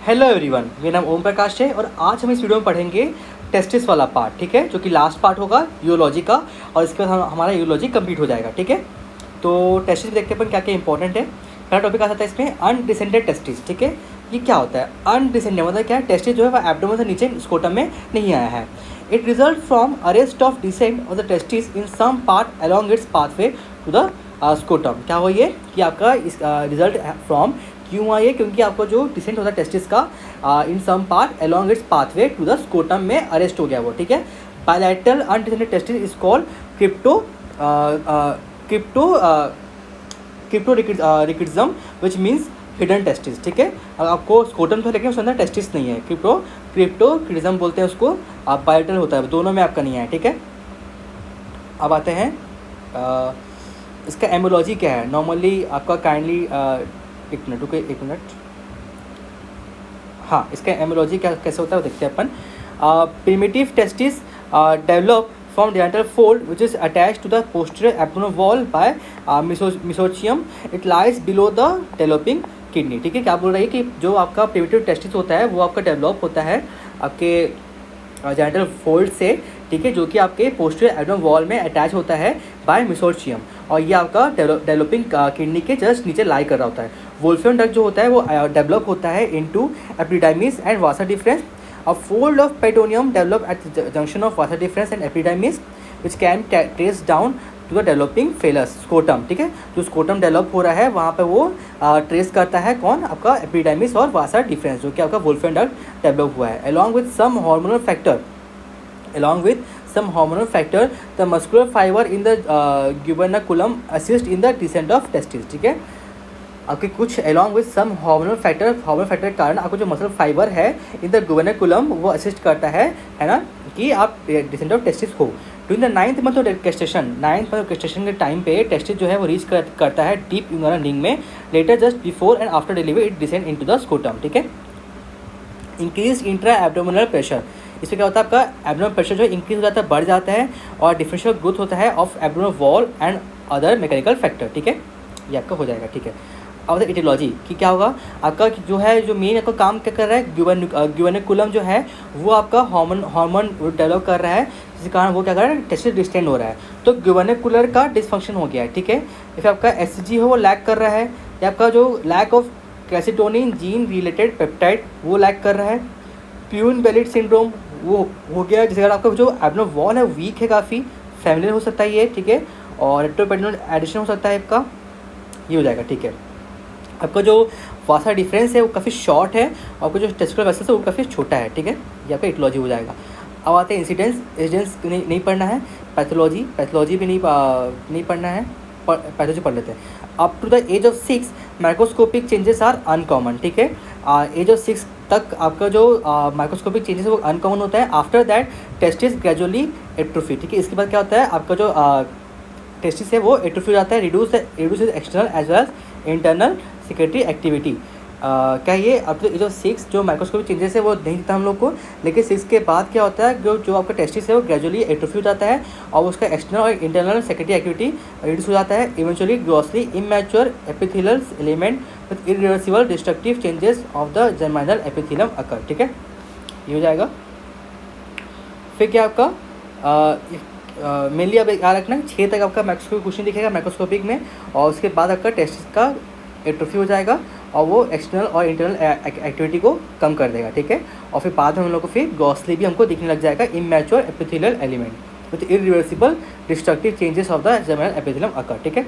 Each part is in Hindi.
हेलो एवरीवन, मेरा नाम ओम प्रकाश है और आज हम इस वीडियो में पढ़ेंगे टेस्टिस वाला पार्ट। ठीक है, जो कि लास्ट पार्ट होगा यूरोलॉजी का, और इसके बाद हमारा यूरोलॉजी कंप्लीट हो जाएगा। ठीक है, तो टेस्टिस देखते हैं अपन क्या क्या इंपॉर्टेंट है। पहला टॉपिक आता है इसमें अनडिसेंडेड टेस्टिस। ठीक है, ये क्या होता है? अनडिसेंडेड मतलब क्या है? टेस्टिस जो है वो एब्डोमेन से नीचे स्कोटम में नहीं आया है। It result from arrest of descent of the testis in some part along its pathway to the scrotum. क्या हो ये कि आपका इस रिजल्ट फ्रॉम क्यों आई है? क्योंकि आपको जो डिसेंट होता है टेस्टिस का in some part along its pathway to the scrotum में अरेस्ट हो गया वो। ठीक है, bilateral undescended testis is called cryptorchidism which means hidden testis. ठीक है, आपको स्कोटम तो लेकिन उसके अंदर टेस्टिस नहीं है। क्रिप्टोरिकिज्म बोलते हैं उसको। बायलैटरल होता है, दोनों में आपका नहीं है। ठीक है, अब आते हैं इसका एमोलॉजी क्या है। नॉर्मली आपका काइंडली एक मिनट हाँ, इसका एमोलॉजी क्या कैसे होता है वो देखते हैं अपन। Primitive testis develop from dental fold which is attach to the posterior abdominal wall by mesorchium. It lies below the developing kidney. ठीक है, क्या बोल रही है कि जो आपका प्रिमिटिव टेस्टिस होता है वो आपका डेवलप होता है आपके जेनिटल फोल्ड से। ठीक है, जो कि आपके पोस्टीरियर एब्डोमिनल वॉल में अटैच होता है बाय मेसोचियम, और ये आपका डेवलपिंग किडनी के जस्ट नीचे लाई कर रहा होता है। वोल्फियन डक्ट जो होता है वो डेवलप होता है into epididymis and vasa deferens. A fold of peritoneum develop at the junction of vasa deferens and epididymis which can trace down to the developing phallus scrotum. ठीक है, जो स्कोटम डेवलप हो रहा है वहाँ पे वो ट्रेस करता है कौन? आपका एपिडाइमिस और वासा डिफरेंस, जो कि आपका वोल्फियन डक्ट डेवलप हुआ है। Along with some hormonal factor the muscular fiber in the gubernaculum assist in the descent of testis। ठीक है, आपके कुछ along with some hormonal factor के कारण आपको जो मसल फाइबर है इन द गुबर्नाकुलम वो असिस्ट करता है ना, कि आप डिसेंट ऑफ टेस्टिस हो। During the 9th month of gestation के टाइम पे टेस्टिस जो है वो रीच करता है डीप यूरिनरी रिंग में। Later just before and after delivery it descend into the scrotum. ठीक है, इंक्रीज इंट्रा एब्डोमिनल प्रेशर, इससे क्या होता है? आपका एब्डोमिनल प्रेशर जो इंक्रीज हो जाता है, बढ़ जाता है, और डिफरेंशियल ग्रोथ होता है of abdominal wall and other mechanical factor. ठीक है, ये आपका हो जाएगा। ठीक है, अब इटियोलॉजी कि क्या होगा आपका जो है, जो मेन आपका काम क्या कर रहा है? ग्यूबर्निकुलम जो है वो आपका हार्मोन डेवलप कर रहा है, जिसके कारण वो क्या कर रहा है? टेस्टिस डिस्टेंड हो रहा है, तो ग्यूबर्निकुलर का डिसफंक्शन हो गया है। ठीक है, फिर आपका एसजी है वो लैक कर रहा है, या आपका जो lack of calcitonin gene related peptide वो लैक कर रहा है। प्यून बेलिट सिंड्रोम वो हो गया, जिसके कारण आपका जो एब्डोमिनल वॉल है वीक है, काफ़ी फैमिलियर हो सकता है ये। ठीक है, और रेट्रोपेरिटोनियल एडिशन हो सकता है आपका, ये हो जाएगा। ठीक है, आपका जो वासा डिफरेंस है वो काफ़ी शॉर्ट है, और आपका जो टेस्टिकुलर वेसल्स है वो काफ़ी छोटा है। ठीक है, ये आपका इटियोलॉजी हो जाएगा। अब आते हैं इंसिडेंस नहीं पढ़ना है, पैथोलॉजी भी नहीं पढ़ना है, पैथोलॉजी पढ़ लेते हैं। Up to the age of 6 microscopic changes are uncommon. ठीक है, एज ऑफ 6 तक आपका जो माइक्रोस्कोपिक चेंजेस है वो अनकॉमन होता है। After that testis gradually atrophy. ठीक है, इसके बाद क्या होता है? आपका जो टेस्टिस है वो एट्रोफी हो जाता है, reduce external as well as internal secretory activity. क्या ये अब तो जो 6 जो माइक्रोस्कोपिक चेंजेस है वो नहीं दिखता हम लोग को, लेकिन 6 के बाद क्या होता है? जो आपका टेस्टिस है वो ग्रेजुअली एट्रोफी हो जाता है, और उसका एक्सटर्नल और इंटरनल सेक्रेटरी एक्टिविटी रिड्यूस हो जाता है। Eventually grossly immature epithelial element with irreversible destructive changes of the germinal epithelium occur. ठीक है, ये हो जाएगा। फिर क्या आपका मेनली अब याद रखना 6 तक आपका माइक्रोस्कोपिक क्वेश्चन दिखेगा माइक्रोस्कोपिक में, और उसके बाद आपका टेस्टिस का एट्रोफी हो जाएगा, और वो एक्सटर्नल और इंटरनल एक्टिविटी को कम कर देगा। ठीक है, और फिर बाद में हम लोग को फिर ग्रॉसली भी हमको दिखने लग जाएगा immature epithelial element with irreversible destructive changes of the germinal epithelium occur. ठीक है,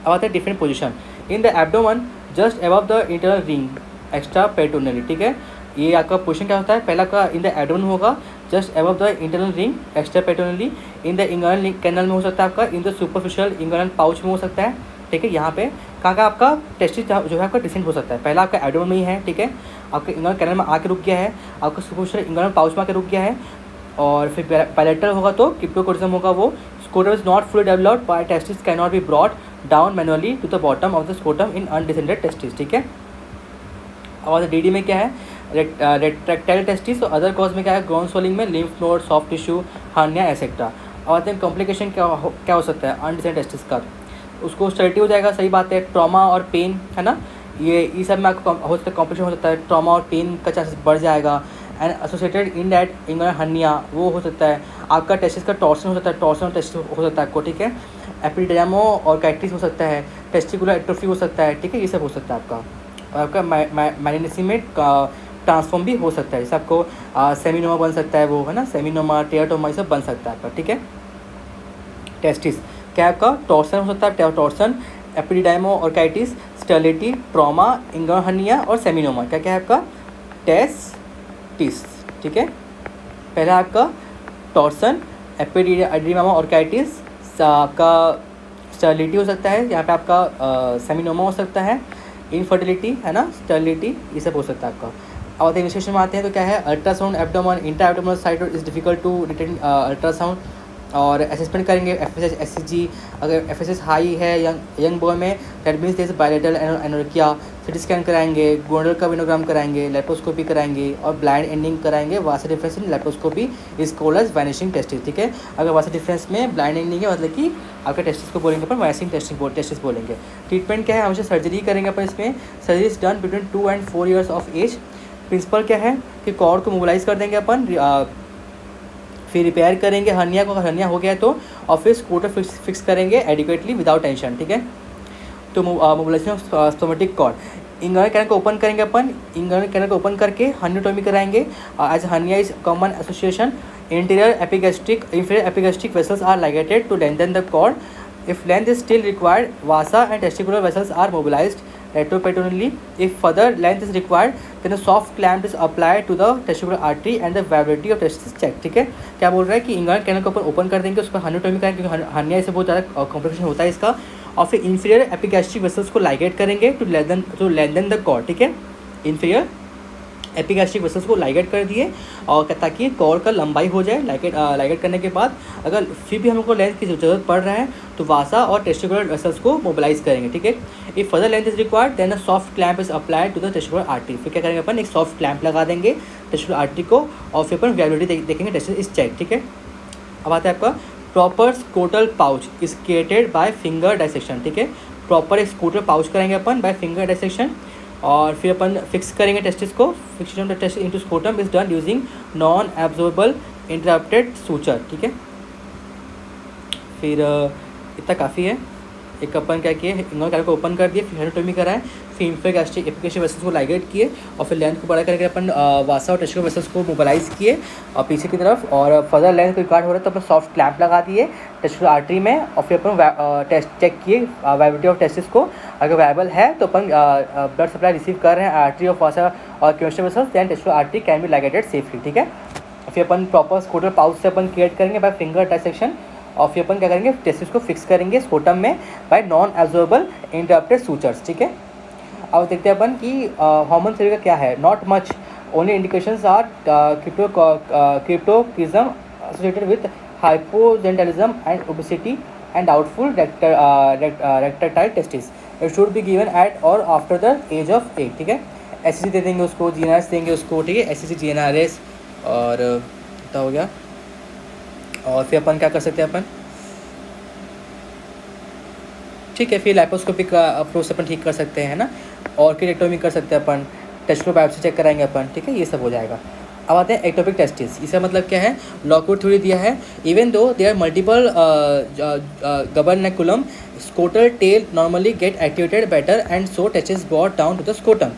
अब आता है different position in the abdomen just above the internal ring extraperitoneally. ठीक है, ये आपका पोजीशन क्या होता है? पहला का इन द एब्डोमेन होगा just above the internal ring extraperitoneally. In the inguinal canal में हो सकता है आपका, in the superficial inguinal pouch में हो सकता है। ठीक है, यहाँ पे कहाँ का आपका टेस्टिस जो है आपका डिसेंट हो सकता है? पहला आपका एब्डोमेन में ही है। ठीक है, आपका इंगुइनल कैनल में आके रुक गया है, आपका सुपरफिशियल इंगुइनल पाउच में आके रुक गया है, और फिर पैलेटल होगा तो क्रिप्टोकोरिज्म होगा वो। Scrotum is not fully developed by testis can not be brought down manually to the bottom of the scrotum in undescended testis. ठीक है, और डीडी में क्या है? रेट्रैक्टाइल टेस्टिस, और अदर कॉज में क्या है? ग्रोन स्वेलिंग में lymph node, soft tissue, hernia etcetera. और देन कॉम्प्लिकेशन क्या हो सकता है अनडिसेंडेड टेस्टिस का? उसको स्टर्टी हो जाएगा, सही बात है, ट्रॉमा और पेन है ना, ये सब में आपको हो सकता है कॉम्प्लिकेशन हो सकता है, ट्रॉमा और पेन का चांसेस बढ़ जाएगा। And associated in that inguinal hernia वो हो सकता है, आपका टेस्टिस का टॉर्सन हो सकता है, टॉर्सन टेस्टिस हो सकता है आपको, ठीक है। एपिडिडाइमो और कैटिस हो सकता है, टेस्टिकुलर एट्रोफी हो सकता है, ठीक है, ये सब हो सकता है आपका। और आपका मैलिनेसी ट्रांसफॉर्म भी हो सकता है, जैसे आपको सेमिनोमा बन सकता है वो, है ना, सेमिनोमा, टेराटोमा, ये सब बन सकता है आपका, ठीक है। टेस्टिस क्या है आपका, टॉर्सन हो सकता है, टॉर्सन, एपिडिडाइमो और कैटिस, स्टेरिलिटी, ट्रॉमा, इंगुइनल हर्निया और सेमिनोमा। क्या क्या है आपका, टेस्टिस, ठीक है। पहला आपका टॉर्सन, एपिडिडाइमा और कैटिस, आपका स्टेरिलिटी हो सकता है, यहाँ पे आपका सेमिनोमा हो सकता है, इनफर्टिलिटी, है ना, स्टेरिलिटी, ये सब हो सकता है आपका। अब इन्वेस्टिगेशन में आते हैं तो क्या है, ultrasound abdomen, intra abdominal site is difficult to detect ultrasound, और असेसमेंट करेंगे FSH SCG, अगर FSH हाई है यंग बॉय में that means there is bilateral anorchia, CT scan कराएंगे, गोनडल का विनोग्राम कराएंगे, लेप्रोस्कोपी कराएंगे और ब्लाइंड एंडिंग कराएंगे। Vasa deferens in laparoscopy is called as vanishing testis, ठीक है। अगर वासा डिफरेंस में ब्लाइंड एंडिंग है मतलब कि आपके टेस्टिस को बोलेंगे अपन वैनिशिंग टेस्टिस बोलेंगे। ट्रीटमेंट क्या है, हमेशा सर्जरी करेंगे अपन इसमें, surgery is done between 2 and 4 years of age. Principle क्या है कि कॉर्ड को मोबिलाइज कर देंगे अपन, फिर रिपेयर करेंगे हर्निया को, अगर हर्निया हो गया तो, और फिर स्कूटर फिक्स करेंगे एडिक्वेटली विदाउट टेंशन, ठीक है। तो mobilization of spermatic cord, inguinal canal को ओपन करेंगे अपन, इंगुइनल कैनल को ओपन करके हर्नियोटोमी कराएंगे as hernia is common association. Inferior epigastric vessels are ligated to lengthen the cord, if length is still required, vasa and testicular vessels are mobilized retroperitoneally. If further length is required, then a soft clamp is applied to the testicular artery and the viability of testis check, ठीक है। क्या बोल रहा है कि इंगुइनल कैनल को अपन ओपन कर देंगे, उस पर हर्नियोटोमी करेंगे क्योंकि हर्निया से बहुत ज़्यादा कॉम्प्लिकेशन होता है इसका, और फिर इंफीरियर एपिगैस्ट्रिक वेसल्स को लाइगेट करेंगे टू लेंथन द कॉर्ड, ठीक है। इंफीरियर एपिगैस्ट्रिक वेसल्स को लाइगेट कर दिए और ताकि कॉर्ड का लंबाई हो जाए। लाइगेट करने के बाद अगर फिर भी हमको लेंथ की ज़रूरत पड़ रहा है तो वासा और टेस्टिकुलर वेसल्स को मोबिलाइज करेंगे, ठीक है। If further length is required then a soft clamp is applied to the testicular artery. फिर क्या करेंगे अपन, एक सॉफ्ट क्लैंप लगा देंगे टेस्टिकुलर आर्टरी को और फिर अपन वायबिलिटी देखेंगे, टेस्टिस इज चेक, ठीक है। अब आता है आपका proper scrotal pouch is created by finger dissection, ठीक है। प्रॉपर एक स्कोटल पाउच करेंगे अपन बाय फिंगर डाइसेक्शन, और फिर अपन फिक्स करेंगे टेस्टिस को। Fixation of testis into scrotum is done using non absorbable interrupted suture, ठीक है। फिर इतना काफ़ी है। एक अपन क्या किए, इंगुइनल कैनल को ओपन कर दिए, फिर हर्नियोटोमी कराएं, फिर इंफीरियर एपिगैस्ट्रिक वेसल्स को लाइगेट किए और फिर लेंथ को बड़ा करके अपन वासा और टेस्टिकुलर वेसल्स को मोबिलाइज किए और पीछे की तरफ, और फर्दर लेंथ को रिकॉर्ड हो रहा है तो अपन सॉफ्ट क्लैंप लगा दिए टेस्टिकुलर आर्टरी में, और फिर अपन टेस्ट चेक किए वायबिलिटी ऑफ टेस्टिस को। अगर वायबल है तो अपन ब्लड सप्लाई रिसीव कर रहे हैं आर्टरी ऑफ वासा और question vessels, then testicular artery can be ligated safely, ठीक है। फिर अपन प्रॉपर स्कोटल पाउच से अपन क्रिएट करेंगे बाय फिंगर डाइसेक्शन, और फिर अपन क्या करेंगे, टेस्टिस को फिक्स करेंगे स्कोटम में bye non absorbable interrupted sutures, ठीक है। अब देखते हैं अपन कि हार्मोन थेरेपी का क्या है। Not much, only indications are cryptorchidism associated with hypogenitalism and obesity and doubtful retractile testis. It should be given at और आफ्टर द एज ऑफ 8, ठीक है। SCG दे देंगे उसको, GNRS देंगे उसको, ठीक है, SCG GNRS, और इतना हो गया। और फिर अपन क्या कर सकते हैं अपन, ठीक है, फिर लैप्रोस्कोपी का अप्रोच से अपन ठीक कर सकते हैं ना, और किरेक्टोमी कर सकते हैं अपन, टेस्टिकुलर बायोप्सी चेक कराएंगे अपन, ठीक है, ये सब हो जाएगा। अब आते हैं एक्टोपिक टेस्टिस। इसका मतलब क्या है, लॉकवुड थ्योरी दिया है, even though there multiple gubernaculum scrotal tail normally get activated better and so testis brought down to the scrotum,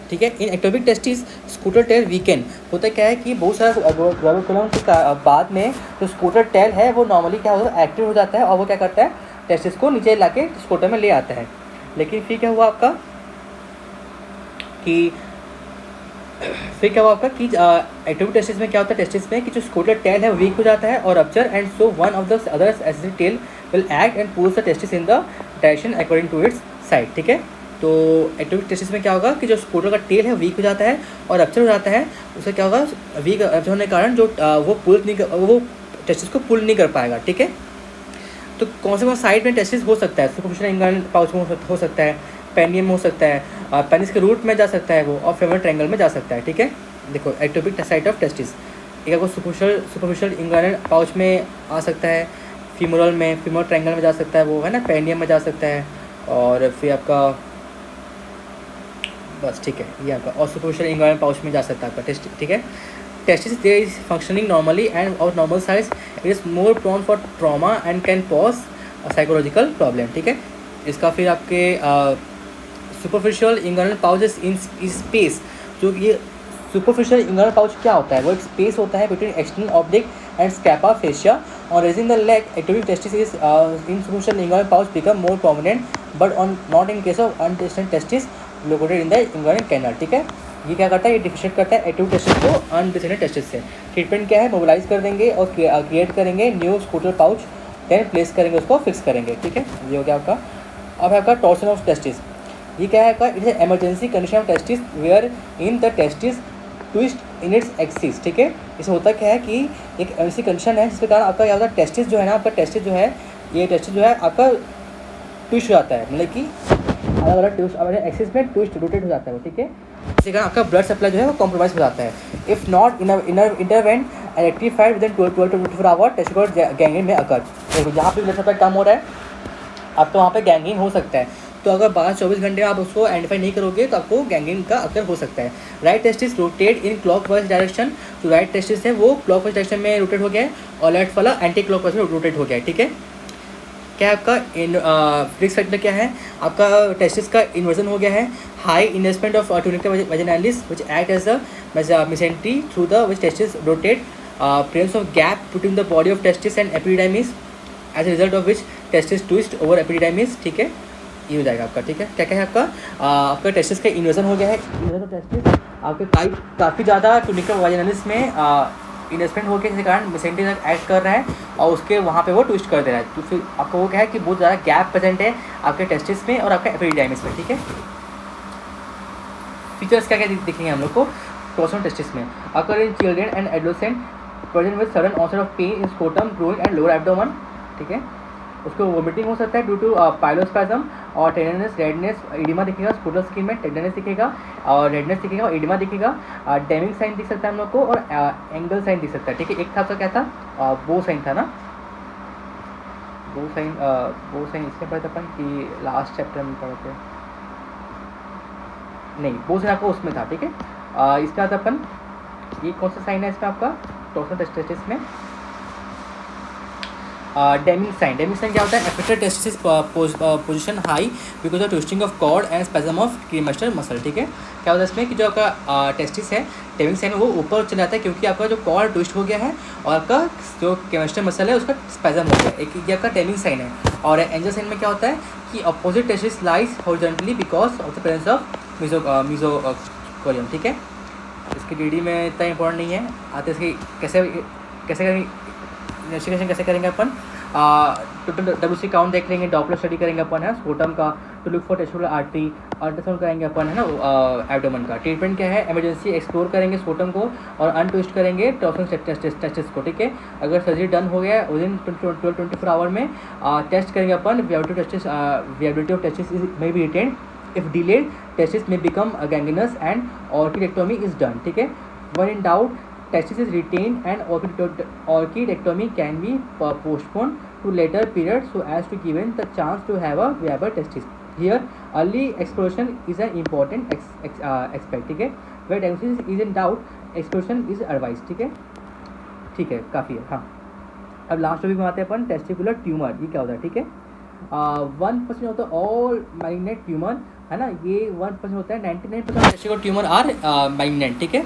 ठीक है। In ectopic testis scrotal tail weakened होता क्या है कि बहुत सारा ग्लोबुलम के बाद में जो स्कूटर टेल है वो नॉर्मली क्या होता है, एक्टिव हो जाता है और वो क्या करता है, टेस्टिस को नीचे ला के स्कूटर में ले आता है। लेकिन फिर क्या हुआ आपका कि एक्टिव टेस्टिस में क्या होता है, टेस्टिस में कि जो स्कूटर टेल है वीक हो जाता है और rupture, and so one of the other acid tail will act and pulls the testis in the direction according to its side, ठीक है। तो एक्टिव टेस्टिस में क्या होगा कि जो स्कूटर का टेल है वीक हो जाता है और रप्चर हो जाता है, उससे क्या होगा, वीक रप्चर होने के कारण जो वो टेस्टिस को पुल नहीं कर पाएगा, ठीक है। तो कौन से साइड में टेस्टिस हो सकता है, सुपरफिशियल इंगुइनल पाउच में हो सकता है, पेनियम में हो सकता है, पेनिस के रूट में जा सकता है वो, और फेमर ट्रायंगल में जा सकता है, ठीक है। देखो एक्टोपिक साइट ऑफ टेस्टिस, एक आपको सुपरफिशियल इंगुइनल पाउच में आ सकता है, फीमोरल में, फीमोरल ट्रायंगल में जा सकता है वो, है ना, पेनियम में जा सकता है, और फिर आपका बस ठीक है, ये आपका और सुपरफिशियल इंगाइनल पाउच में जा सकता है आपका टेस्ट, ठीक है। Testis there is functioning normally and of normal size, it is more prone for trauma and can pose psychological problem, ठीक है। इसका फिर आपके superficial inguinal pouches in space, जो ये सुपरफिशियल इंगाइनल पाउच क्या होता है, वो एक स्पेस होता है between external oblique and Scarpa fascia और raising the leg activity testis is in superficial inguinal pouch become more prominent but on not in case of undescended testis located in the inguinal canal, ठीक है। ये क्या करता है, ये डिफरेंशिएट करता है एक्टिव टेस्टिस को अनडिस्टेंट टेस्टिस से। ट्रीटमेंट क्या है, मोबिलाइज कर देंगे और क्रिएट करेंगे new scrotal pouch, then place करेंगे, उसको फिक्स करेंगे, ठीक है। ये हो गया आपका। अब है आपका टॉर्सन ऑफ टेस्टिस। ये क्या है, it is emergency condition of testis where in the testis twist in its axis, ठीक है। इसे होता क्या है कि एक ऐसी कंडीशन है जिसके कारण आपका क्या होता है, टेस्टिस जो है ना, आपका टेस्टिस जो है, ये टेस्टिस जो है आपका ट्विस्ट हो जाता है, मतलब कि अलग अलग ट्विस्ट एक्सिस में ट्विस्ट रोटेट हो जाता है वो, ठीक है। इसके कारण आपका ब्लड सप्लाई जो है वो कॉम्प्रोमाइज हो जाता है। If not intervene and rectified within 12 to 24 hour testicular gangrene में अकर। देखो जहाँ पे ब्लड सप्लाई कम हो रहा है आपको वहाँ पे गैंग्रीन हो सकता है, तो अगर 12-24 घंटे आप उसको आइडेंटिफाई नहीं करोगे तो आपको गैंग्रीन का अकर हो सकता है। Right testis rotate in clockwise direction, जो राइट टेस्टिस है वो क्लॉकवाइज डायरेक्शन में रोटेट हो गया है और लेफ्ट वाला एंटी क्लॉकवाइज में रोटेट हो गया है, ठीक है। क्या आपका रिस्क फैक्टर क्या है, आपका टेस्टिस का इन्वर्जन हो गया है, high investment of tunica vaginalis which act as the mesentery through the which testis rotate, presence of gap between the body of testis and epididymis as a result of which testis twist over epididymis, ठीक है। ये हो जाएगा आपका, ठीक है। क्या क्या है आपका टेस्टिस का इन्वर्जन हो गया है, इन्वर्जन ऑफ टेस्टिस आपके काफ़ी ज़्यादा ट्यूनिका वैजिनालिस में इन्वेस्टमेंट हो गया, जिसके कारण मेसेंट्री तक एक्ट कर रहा है और उसके वहाँ पे वो ट्विस्ट कर दे रहा है, तो फिर आपको वो क्या है कि बहुत ज़्यादा गैप प्रेजेंट है आपके टेस्टिस में और आपके एपिडिडाइमिस में, ठीक है। फीचर्स क्या क्या दिखेंगे हम लोग को टॉर्सन टेस्टिस में, occur in children and adolescent present with sudden onset of pain in scrotum groin and lower abdomen, ठीक है। उसको वोमिटिंग हो सकता है ड्यू टू पाइलोस्पैज्म और टेंडरनेस, रेडनेस, एडिमा दिखेगा, स्कूटर स्किन में टेंडरनेस दिखेगा और रेडनेस दिखेगा और एडिमा दिखेगा, डेमिंग साइन दिख सकता है हम लोग को और एंगल साइन दिख सकता है, ठीक है। एक था आपका क्या था, बो साइन था ना, बो साइन इसमें पढ़ा था अपन कि लास्ट चैप्टर में पढ़े थे, नहीं बो साइन आपको उसमें था, ठीक है। इसका था अपन, ये कौन सा साइन है इसमें आपका टॉर्सन टेस्टिस में, डेमिंग साइन क्या होता है, affected testis position high because of twisting of cord and spasm of cremaster muscle, ठीक है। क्या होता है इसमें कि जो आपका टेस्टिस है, डेमिंग साइन वो ऊपर चला जाता है क्योंकि आपका जो कॉर्ड ट्विस्ट हो गया है और आपका जो क्रीमेस्टर मसल है उसका स्पैज्म हो गया, एक ये आपका डेमिंग साइन है। और एंजल साइन में क्या होता है कि opposite testis lies horizontally because of the presence of मेसोकार्डियम, ठीक है। इसकी डीडी में इतना इंपॉर्टेंट नहीं है, आते इसकी कैसे करेंगे इन्वेस्टिगेशन कैसे करेंगे अपन, टोटल WC काउंट देख लेंगे, डॉपलर स्टडी करेंगे अपन है स्कोटम का, to look for testicular artery, ultrasound करेंगे अपन है ना एब्डोमेन का। ट्रीटमेंट क्या है, इमरजेंसी एक्सप्लोर करेंगे स्कोटम को और अनट्विस्ट करेंगे टॉर्सन टेस्टिस को, ठीक है। अगर सर्जरी डन हो गया विद इन 12-24 आवर में टेस्ट करेंगे अपन, viability of testis may be retained, if delayed testis may become gangrenous and orchidectomy is done, ठीक है। One in doubt testis is retained and orchidectomy can be postponed to later period so as to given the chance to have a viable testis. Here early exploration is an important aspect, ठीक है। Where diagnosis is in doubt, exploration is advised, ठीक है, ठीक है, काफ़ी है। हाँ, अब लास्ट टॉपिक में आते हैं अपन, टेस्टिकुलर ट्यूमर, ये क्या होता है, ठीक है। 1% होता है ऑल माइग्नेट ट्यूमर, है ना, ये 1% होता है, 99% टेस्टिकुलर ट्यूमर आर माइग्नेट, ठीक है।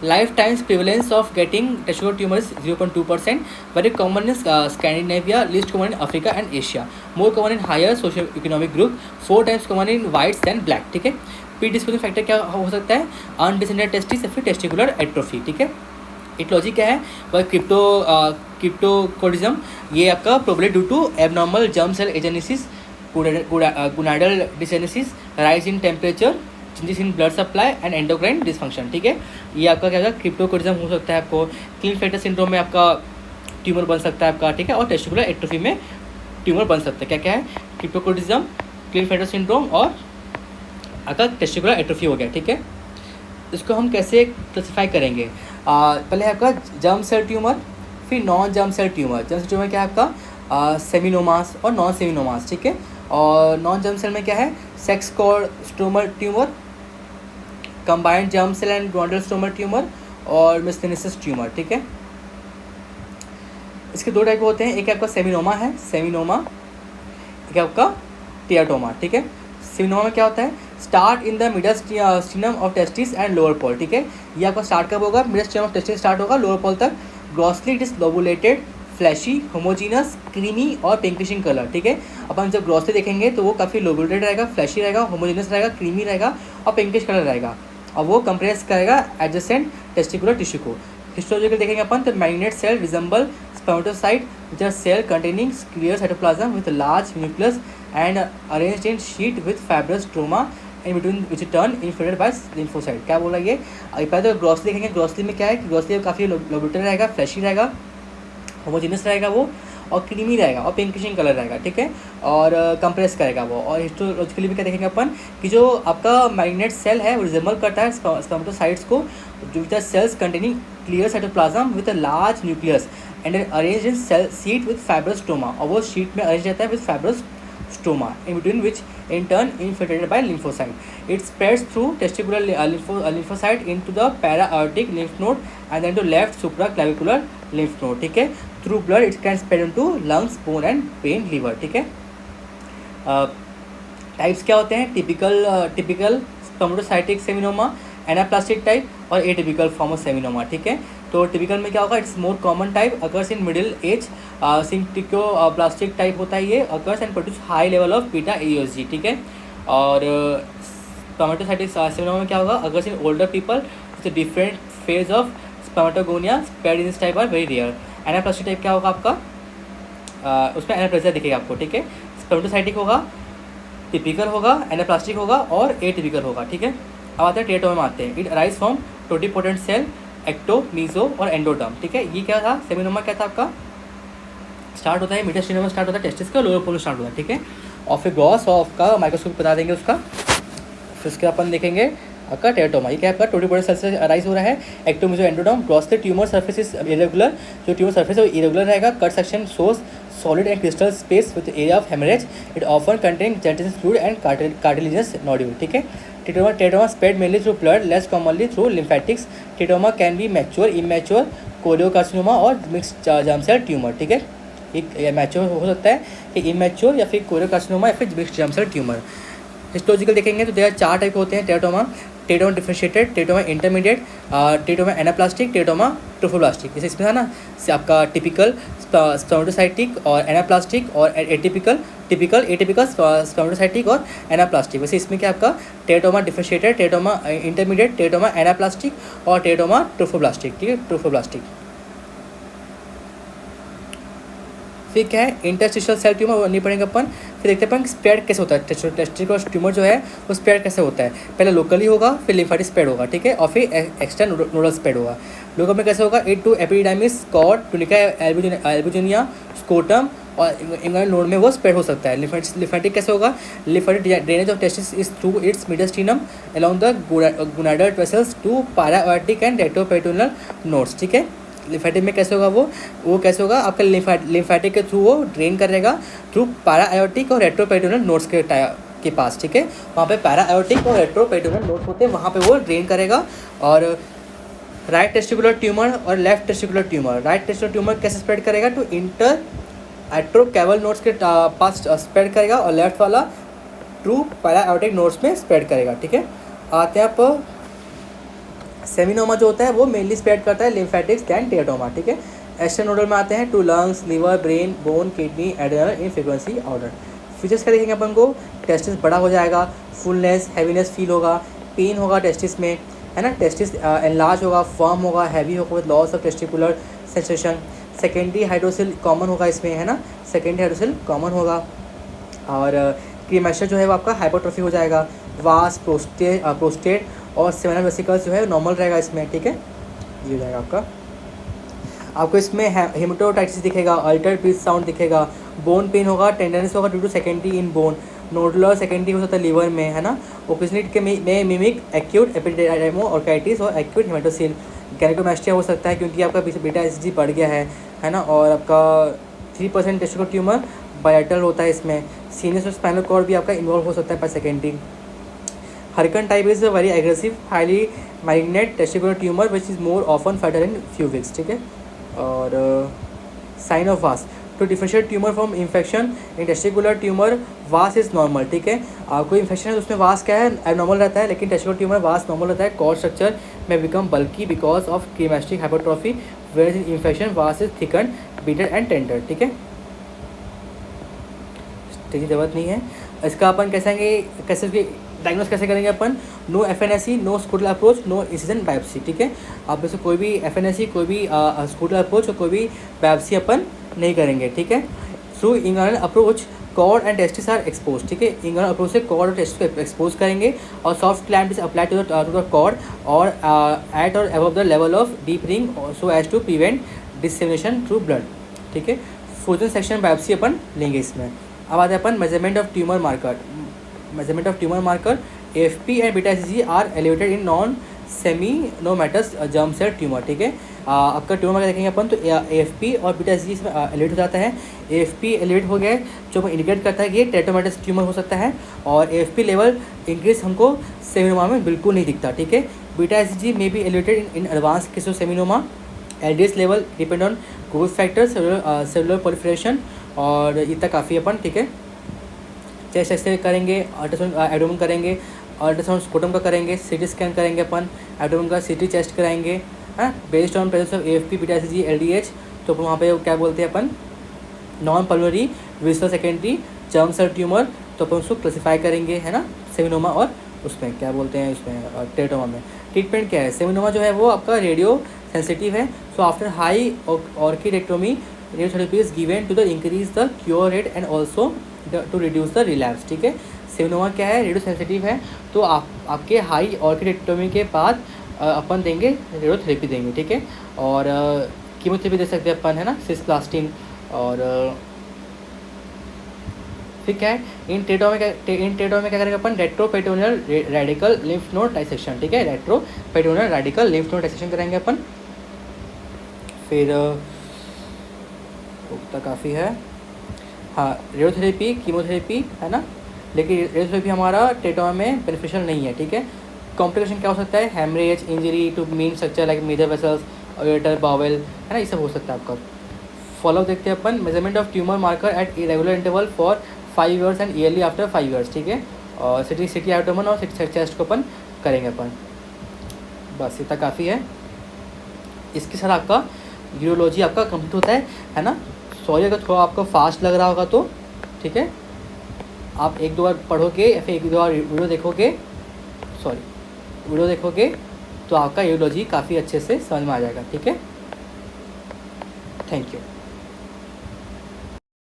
Life times prevalence of getting testicular tumour is 0.2%, very common in Scandinavia, least common in Africa and Asia, more common in higher social economic group, 4 times common in whites and black, ठीक है। प्रीडिस्पोजिंग फैक्टर क्या हो सकता है, अनडिसेंडेड टेस्टिस या फिर टेस्टिकुलर एट्रोफी, ठीक है। इटोलॉजी क्या है, वह क्रिप्टोकोडिज्म, ये आपका probably due to abnormal germ cell agenesis, gonadal dysgenesis, rise in temperature, changes in blood supply and endocrine dysfunction, ठीक है। ये आपका क्या होगा, क्रिप्टोकोडिज्म हो सकता है आपको, क्लीनफेल्टर सिंड्रोम में आपका ट्यूमर बन सकता है आपका, ठीक है, और टेस्टिकुलर एट्रोफी में ट्यूमर बन सकता है। क्या क्या है, क्रिप्टोकोडिज्म, क्लीनफेल्टर सिंड्रोम और आपका टेस्टिकुलर एट्रोफी हो गया, ठीक है। इसको हम कैसे क्लासिफाई करेंगे, पहले आपका जर्म सेल ट्यूमर, फिर non germ cell tumour. Germ cell tumour क्या है आपका सेमिनोमास और नॉन सेमिनोमास, ठीक है। और नॉन जर्म सेल में क्या है, sex cord stromal tumour, combined germ cell and gonadoblastoma tumour और मिस्टेनेसिस ट्यूमर, ठीक है। इसके दो टाइप होते हैं, एक आपका सेमिनोमा है, सेमिनोमा, एक आपका टियाटोमा, ठीक है। सेमिनोमा में क्या होता है, start in the mediastinum of testis and lower pole, ठीक है। ये आपका स्टार्ट कब होगा, mediastinum of testis start होगा, लोअर पॉल तक। Grossly it is lobulated, fleshy, homogeneous, creamy और पिंकिशिंग कलर, ठीक है। अपन जब ग्रॉसली देखेंगे तो वो काफ़ी लोबुलेटेड रहेगा, फ्लैशी रहेगा, होमोजीनस रहेगा, क्रीमी रहेगा और पिंकिश कलर रहेगा, और वो कंप्रेस करेगा एडजेसेंट टेस्टिकुलर टिश्यू को। हिस्टोलॉजिकल देखेंगे अपन तो malignant cell resemble spermatocyte which are cell containing clear cytoplasm with a large nucleus and arranged in sheet with fibrous stroma in between which turn infiltrated by lymphocyte। क्या बोला ये, पहले तो ग्रॉसली देखेंगे, ग्रॉसली में क्या है कि ग्रॉसली काफ़ी लोबुलेटेड रहेगा, फ्लैशी रहेगा, होमोजीनियस रहेगा वो, और क्रीमी रहेगा और पिंकिशिंग कलर रहेगा, ठीक है, और कंप्रेस करेगा वो। और हिस्टोलॉजिकली भी क्या देखेंगे अपन कि जो आपका मैग्नेट सेल है वो रिजेंबल करता है स्पर्मेटोसाइट्स को, जो which are cells containing clear cytoplasm with a large nucleus and arrange in cell sheet with fibrous stroma, और वो शीट में अरेंज रहता है with fibrous stroma in between which in turn infiltrated by lymphocyte. It spreads through testicular lymphocyte into the para-aortic lymph node and then to left supraclavicular lymph node, ठीक है। Through blood it can spread into lungs, bone and brain, liver, ठीक है। टाइप्स क्या होते हैं, typical spermatocytic seminoma, anaplastic type और एटिपिकल फॉर्म ऑफ सेमिनोमा, ठीक है। तो टिपिकल में क्या होगा, it's more common type, occurs in middle age, syncytiotrophoblastic type होता है ये, occurs and produce high level of beta HCG, ठीक है। और स्पर्मेटोसाइटिक सेमिनोमा में क्या होगा, occurs in older people, it's different phase of spermatogonia, spread in this type are very rare. Anaplastic type क्या होगा आपका, उसमें एनाप्लेजिया दिखेगा आपको, ठीक है। स्पर्मेटोसाइटिक होगा, टिपिकल होगा, एनाप्लास्टिक होगा और एटिपिकल होगा, ठीक है। अब आते हैं टियाटोमा में आते हैं। It arise from totipotent cell, ecto, meso और एंडोडर्म, ठीक है। ये क्या था, सेमिनोमा क्या था आपका, स्टार्ट होता है मिडल स्टीनम में, स्टार्ट होता है टेस्टिस का, लोअर पोल स्टार्ट होता है, ठीक है। और फिर गॉस ऑफ का माइक्रोस्कोप बता देंगे उसका, फिर उसके अपन देखेंगे आपका टेराटोमा। ये क्या आपका टोटिपोटेंट सेल से अराइज हो रहा है, ecto, meso, endoderm. Grossly tumour surface is irregular, जो ट्यूमर सर्फेस है वो इरेगुलर रहेगा। Cut section shows solid and crystal space with area of hemorrhage. It often contains gelatinous fluid and cartilaginous nodule, ठीक है। Teratoma spread mainly through blood, less commonly through lymphatics. Teratoma can be mature, immature, choriocarcinoma और mixed germ cell tumor, ठीक है। एक मैच्योर हो सकता है कि इमेच्योर या फिर कोरियोकार्सिनोमा या फिर mixed germ cell tumour. Histological देखेंगे तो देयर चार टाइप होते हैं teratoma, teratoma differentiated, teratoma intermediate, teratoma anaplastic, teratoma trophoblastic. जैसे इसमें था ना आपका टिपिकल स्पर्मेटोसाइटिक और एनाप्लास्टिक और एटिपिकल, एटिपिकल स्पर्मेटोसाइटिक और एनाप्लास्टिक। वैसे इसमें क्या आपका teratoma differentiated, teratoma intermediate, teratoma anaplastic और टेराटोमा ट्रोफोब्लास्टिक, ठीक है, ट्रोफोब्लास्टिक। फिर क्या है, इंटरस्टिशियल सेल ट्यूमर, वो नहीं पढ़ेंगे अपन। फिर देखते हैं अपन स्प्रेड कैसे होता है, टेस्टिकुलर ट्यूमर जो है वो स्प्रेड कैसे होता है। पहले लोकली होगा, फिर लिम्फेटिक स्प्रेड होगा, ठीक है, और फिर एक्सटर्न नोडल स्प्रेड होगा। लोकल में कैसे होगा, it to epididymis, cord, tunica albuginea, scrotum और इंग्लैंड नोड में वो स्प्रेड हो सकता है। लिम्फेटिक कैसे होगा, lymphatic drainage of testis is through its mediastinum along the gonadal vessels to paraaortic and retroperitoneal nodes, ठीक है। लिम्फेटिक में कैसे होगा, वो कैसे होगा आपका लिम्फेटिक के थ्रू वो ड्रेन करेगा थ्रू पैराआयोटिक और रेट्रोपेरिटोनियल नोड्स के पास, ठीक है। वहाँ पे पैराआयोटिक और रेट्रोपेरिटोनियल नोड्स होते हैं, वहाँ पे वो ड्रेन करेगा। और राइट टेस्टिकुलर ट्यूमर और left testicular tumour, right testicular tumour कैसे स्प्रेड करेगा, टू इंटर एट्रोकैवल नोड्स के पास स्प्रेड करेगा, और लेफ्ट वाला थ्रू पैराआयोटिक नोड्स में स्प्रेड करेगा, ठीक है। आते हैं आप सेमिनोमा जो होता है वो मेनली स्प्रेड करता है लिम्फेटिक्स दैन टेराटोमा, ठीक है। एक्सटर्नल नोडल में आते हैं to lungs, liver, brain, bone, kidney, adrenal in frequency order. Features क्या देखेंगे अपन को, टेस्टिस बड़ा हो जाएगा, फुलनेस, हैवीनेस फील होगा, पेन होगा टेस्टिस में, है ना, टेस्टिस एनलार्ज होगा, फर्म होगा, हैवी होगा with loss of testicular sensation. Secondary hydrocele common होगा इसमें, है ना, सेकेंडरी हाइड्रोसिल कॉमन होगा। और क्रीमेशर जो है वो आपका हाइपोट्रोफी हो जाएगा। वास, प्रोस्टेट और सेमिनल वेसिकल्स जो है नॉर्मल रहेगा इसमें, ठीक है। ये हो जाएगा आपको इसमें हेमेटोटाइटिस दिखेगा, अल्टर्ड ब्रीथ साउंड दिखेगा, बोन पेन होगा, टेंडरनेस होगा due to secondary in bone, nodular secondary हो सकता है लीवर में, है ना। ओकेजनली के में मिमिक एक्यूट एपिडेमोऑर्काइटिस और एक्यूट हेमेटोसिल। गैनिकोमेस्टिया हो सकता है क्योंकि आपका बीटा एसिडी बढ़ गया है ना। और आपका 3% टेस्टिकुलर ट्यूमर बायटल होता है इसमें। सीनियस और स्पाइनल कॉर्ड भी आपका इन्वॉल्व हो सकता है पर secondary. Hurricane type is a very aggressive, highly malignant testicular tumor which is more often fatal in few weeks. ठीक है. और sign of vas, to differentiate tumour from infection in testicular tumour vas is normal. ठीक है. कोई इन्फेक्शन है तो उसमें वास क्या है, एबनॉर्मल रहता है, लेकिन टेस्टिकुलर ट्यूमर वास नॉर्मल रहता है. कॉर्ड स्ट्रक्चर में become bulky because of cremasteric hypertrophy, where in infection vas is thicken, beaded and tender. ठीक है. ठीक है, ज़रूरत नहीं है. इसका अपन कैसे डायग्नोस कैसे करेंगे अपन. No FNSC, no scrotal approach, no incision biopsy. ठीक है. आप में से कोई भी एफएनएससी, कोई भी स्कूटल अप्रोच और कोई भी बायोप्सी अपन नहीं करेंगे. ठीक है. Through inguinal approach cord and testis are expose. ठीक है. इंग्रेनल अप्रोच से कॉर्ड और टेस्टिस को एक्सपोज करेंगे और soft clamp is apply to the cord और एट और above the level of deep ring so as to prevent dissemination through blood. ठीक है. फ्रोजन सेक्शन बायोप्सी अपन लेंगे इसमें. अब आते हैं अपन measurement of tumour marker. Measurement of tumour marker AFP and beta IgG are elevated in non seminomatous germ cell tumour. ठीक है. आपका ट्यूमर मार्कर देखेंगे अपन तो AFP और बीटा IgG इसमें एलिवेट हो जाता है. AFP एलिवेट हो गया है जो इंडिकेट करता है कि ये टेट्रोमेटस ट्यूमर हो सकता है, और AFP लेवल इंक्रीज हमको सेमिनोमा में बिल्कुल नहीं दिखता. ठीक है. Beta IgG may be elevated in advance case of seminoma. LDH level depend on growth factor, cellular proliferation, और इतना काफ़ी अपन. ठीक है. चेस्ट एक्सरे करेंगे, अल्ट्रासाउंड एब्डोमेन करेंगे, अल्ट्रासाउंड स्कोटम का करेंगे, CT स्कैन करेंगे अपन, एब्डोमेन का CT चेस्ट कराएंगे. हाँ, based on presence of AFP, beta IgG, LDH. तो वहाँ पे क्या बोलते हैं अपन, non pulmonary visceral secondary germ cell tumour. तो अपन उसको क्लासीफाई करेंगे, है ना, सेमिनोमा और उसमें क्या बोलते हैं, उसमें टेरेटोमा में. ट्रीटमेंट क्या है. सेमिनोमा जो है वो आपका रेडियो सेंसिटिव है. So after high orchidectomy radiotherapy is given to the increase the cure rate and also to reduce the relapse. ठीक है. सेमिनोमा क्या है, रेडियो सेंसिटिव है, तो आपके हाई ऑर्किडेक्टोमी के बाद अपन देंगे रेडियोथेरेपी देंगे. ठीक है. और कीमोथेरेपी दे सकते हैं अपन, है ना, सिस्प्लास्टिन. और फिर क्या है, इन टेटो में क्या करेंगे अपन, retroperitoneal radical lymph node dissection. ठीक है. Retroperitoneal radical lymph node dissection करेंगे अपन. फिर उतना काफ़ी है. हाँ, रेडियोथेरेपी, कीमोथेरेपी, है ना, लेकिन रेडियोथेरेपी हमारा टेटोमा में बेनिफिशियल नहीं है. ठीक है. कॉम्प्लिकेशन क्या हो सकता है, haemorrhage, injury to main structure like major vessels, ureter, bowel, है ना, ये सब हो सकता है आपका. फॉलो देखते हैं अपन. Measurement of tumour marker at regular interval for 5 years and yearly after 5 years. ठीक है. और सिटी एब्डोमेन और चेस्ट को अपन करेंगे अपन. बस इतना काफ़ी है. इसके साथ आपका यूरोलॉजी आपका कंप्लीट होता है ना. सॉरी अगर थोड़ा आपको फास्ट लग रहा होगा तो. ठीक है. आप 1-2 बार पढ़ोगे या फिर 1-2 बार वीडियो देखोगे तो आपका यूरोलॉजी काफ़ी अच्छे से समझ में आ जाएगा. ठीक है. Thank you.